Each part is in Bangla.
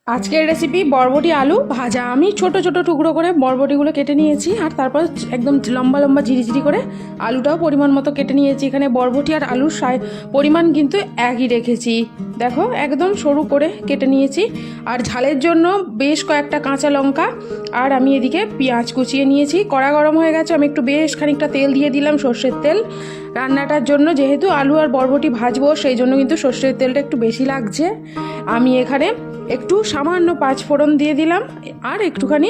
আজকের রেসিপি বরবটি আলু ভাজা। আমি ছোট ছোট টুকরো করে বরবটিগুলো কেটে নিয়েছি, আর তারপর একদম লম্বা লম্বা ঝিরিঝিরি করে আলুটাও পরিমাণ মতো কেটে নিয়েছি। এখানে বরবটি আর আলুর পরিমাণ কিন্তু একই রেখেছি। দেখো একদম সরু করে কেটে নিয়েছি। আর ঝালের জন্য বেশ কয়েকটা কাঁচা লঙ্কা, আর আমি এদিকে পেঁয়াজ কুচিয়ে নিয়েছি। কড়া গরম হয়ে গেছে, আমি একটু বেশ খানিকটা তেল দিয়ে দিলাম, সর্ষের তেল। রান্নাটার জন্য যেহেতু আলু আর বরবটি ভাজবো, সেই জন্য কিন্তু সর্ষের তেলটা একটু বেশি লাগছে। আমি এখানে একটু সামান্য পাঁচফোড়ন দিয়ে দিলাম, আর একটুখানি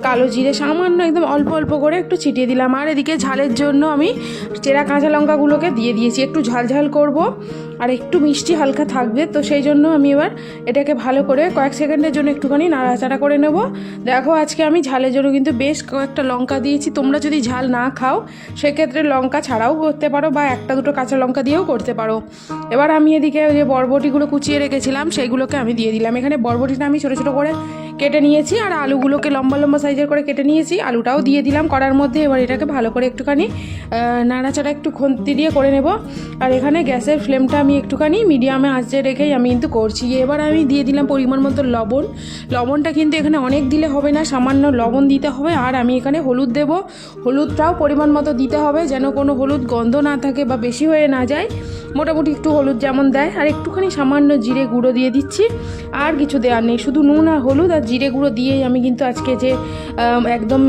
কালো জিরে সামান্য একদম অল্প অল্প করে একটু ছিটিয়ে দিলাম। আর এদিকে ঝালের জন্য আমি চেরা কাঁচা লঙ্কাগুলোকে দিয়ে দিয়েছি, একটু ঝাল ঝাল করব আর একটু মিষ্টি হালকা থাকবে, তো সেই জন্য আমি এবার এটাকে ভালো করে কয়েক সেকেন্ডের জন্য একটুখানি নাড়াচাড়া করে নেব। দেখো আজকে আমি ঝালের জন্য কিন্তু বেশ কয়েকটা লঙ্কা দিয়েছি। তোমরা যদি ঝাল না খাও সেক্ষেত্রে লঙ্কা ছাড়াও করতে পারো, বা একটা দুটো কাঁচা লঙ্কা দিয়েও করতে পারো। এবার আমি এদিকে যে বরবটিগুলো কুচিয়ে রেখেছিলাম সেইগুলোকে আমি দিয়ে দিলাম। এখানে বরবটিটা আমি ছোটো ছোটো করে কেটে নিয়েছি, আর আলুগুলোকে লম্বা লম্বা সাইজের করে কেটে নিয়েছি। আলুটাও দিয়ে দিলাম কড়ার মধ্যে। এবার এটাকে ভালো করে একটুখানি নাড়াচাড়া একটু খুন্তি দিয়ে করে নেব। আর এখানে গ্যাসের ফ্লেমটা আমি একটুখানি মিডিয়ামে আঁচে রেখেই আমি কিন্তু করছি। এবার আমি দিয়ে দিলাম পরিমাণ মতো লবণ। লবণটা কিন্তু এখানে অনেক দিলে হবে না, সামান্য লবণ দিতে হবে। আর আমি এখানে হলুদ দেব, হলুদটাও পরিমাণ মতো দিতে হবে, যেন কোনো হলুদ গন্ধ না থাকে বা বেশি হয়ে না যায়। মোটামুটি একটু হলুদ যেমন দেয়। আর একটুখানি সামান্য জিরে গুঁড়ো দিয়ে দিচ্ছি, আর কিছু দেওয়ার নেই, শুধু নুন আর হলুদ আর জিরে গুঁড়ো দিয়েই আমি কিন্তু আজকে যে একদম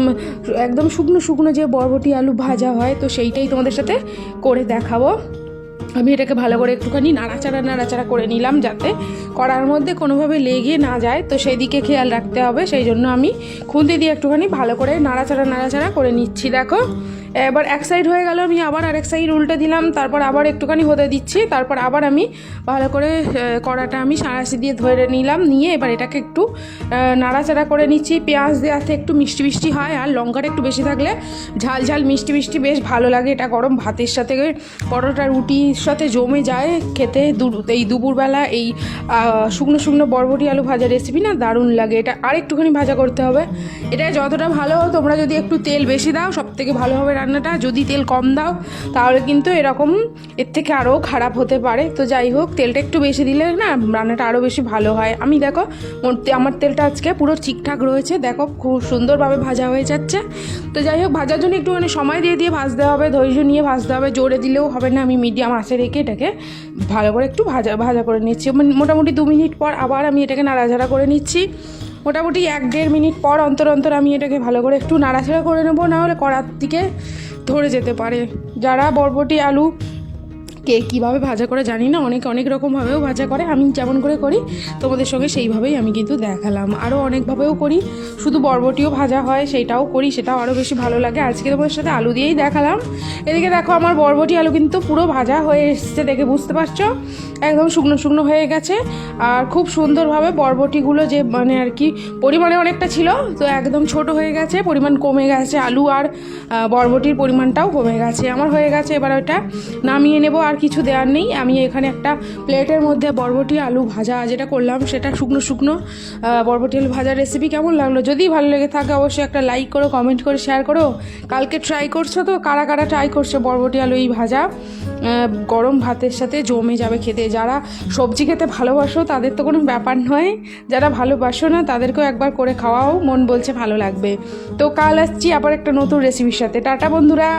একদম শুকনো শুকনো যে বরবটি আলু ভাজা হয়, তো সেইটাই তোমাদের সাথে করে দেখাবো। আমি এটাকে ভালো করে একটুখানি নাড়াচাড়া করে নিলাম, যাতে কড়ার মধ্যে কোনোভাবে লেগে না যায়, তো সেই দিকে খেয়াল রাখতে হবে। সেই জন্য আমি খুন্তি দিয়ে একটুখানি ভালো করে নাড়াচাড়া করে নিচ্ছি। দেখো এবার এক সাইড হয়ে গেল, আমি আবার আরেক সাইড উল্টে দিলাম, তারপর আবার একটুখানি হতে দিচ্ছি, তারপর আবার আমি ভালো করে কড়াটা আমি সাঁড়াশি দিয়ে ধরে নিলাম, নিয়ে এবার এটাকে একটু নাড়াচাড়া করে নিচ্ছি। পেঁয়াজ দেওয়াতে একটু মিষ্টি মিষ্টি হয়, আর লঙ্কাটা একটু বেশি থাকলে ঝাল ঝাল মিষ্টি মিষ্টি বেশ ভালো লাগে। এটা গরম ভাতের সাথে, পরোটা রুটির সাথে জমে যায় খেতে। এই দুপুরবেলা এই শুকনো শুকনো বরবটি আলু ভাজা রেসিপি না দারুণ লাগে। এটা আর একটুখানি ভাজা করতে হবে। এটা যতটা ভালো, তোমরা যদি একটু তেল বেশি দাও সব থেকে ভালো হবে রান্নাটা। যদি তেল কম দাও তাহলে কিন্তু এরকম এর থেকে আরও খারাপ হতে পারে। তো যাই হোক, তেলটা একটু বেশি দিলে না রান্নাটা আরও বেশি ভালো হয়। আমি দেখো আমার তেলটা আজকে পুরো ঠিকঠাক রয়েছে, দেখো খুব সুন্দরভাবে ভাজা হয়ে যাচ্ছে। তো যাই হোক, ভাজার জন্য একটুখানি সময় দিয়ে ভাজতে হবে, ধৈর্য নিয়ে ভাজতে হবে, জোরে দিলেও হবে না। আমি মিডিয়াম আঁচে রেখে এটাকে ভালো করে একটু ভাজা করে নিচ্ছি। মোটামুটি 2 মিনিট পর আবার আমি এটাকে নাড়াচাড়া করে নিচ্ছি। মোটামুটি 1-1.5 মিনিট পর অন্তর অন্তর আমি এটাকে ভালো করে একটু নাড়াচাড়া করে নেবো, নাহলে কড়ার দিকে ধরে যেতে পারে। যারা বরবটি আলু কে কীভাবে ভাজা করে জানি না, অনেকে অনেক রকমভাবেও ভাজা করে। আমি যেমন করে করি তোমাদের সঙ্গে সেইভাবেই আমি কিন্তু দেখালাম। আরও অনেকভাবেও করি, শুধু বরবটিও ভাজা হয় সেইটাও করি, সেটাও আরও বেশি ভালো লাগে। আজকে তোমাদের সাথে আলু দিয়েই দেখালাম। এদিকে দেখো আমার বরবটি আলু কিন্তু পুরো ভাজা হয়ে এসছে, দেখে বুঝতে পারছো একদম শুকনো শুকনো হয়ে গেছে। আর খুব সুন্দরভাবে বরবটিগুলো যে মানে আর কি পরিমাণে অনেকটা ছিল, তো একদম ছোট হয়ে গেছে, পরিমাণ কমে গেছে। আলু আর বরবটির পরিমাণটাও কমে গেছে, আমার হয়ে গেছে। এবার ওটা নামিয়ে নেব, আর কিছু দেওয়ার নেই। আমি এখানে একটা প্লেটের মধ্যে বরবটি আলু ভাজা যেটা করলাম, সেটা শুকনো শুকনো বরবটি আলু ভাজার রেসিপি কেমন লাগলো? যদি ভালো লেগে থাকে অবশ্যই একটা লাইক করো, কমেন্ট করে শেয়ার করো। কালকে ট্রাই করছো তো, কারা কারা ট্রাই করছো বরবটি আলু এই ভাজা? গরম ভাতের সাথে জমে যাবে খেতে। যারা সবজি খেতে ভালোবাসো তাদের তো কোনো ব্যাপার নয়, যারা ভালোবাসো না তাদেরকেও একবার করে খাওয়াও, মন বলছে ভালো লাগবে। তো কাল আসছি আবার একটা নতুন রেসিপির সাথে। টাটা বন্ধুরা।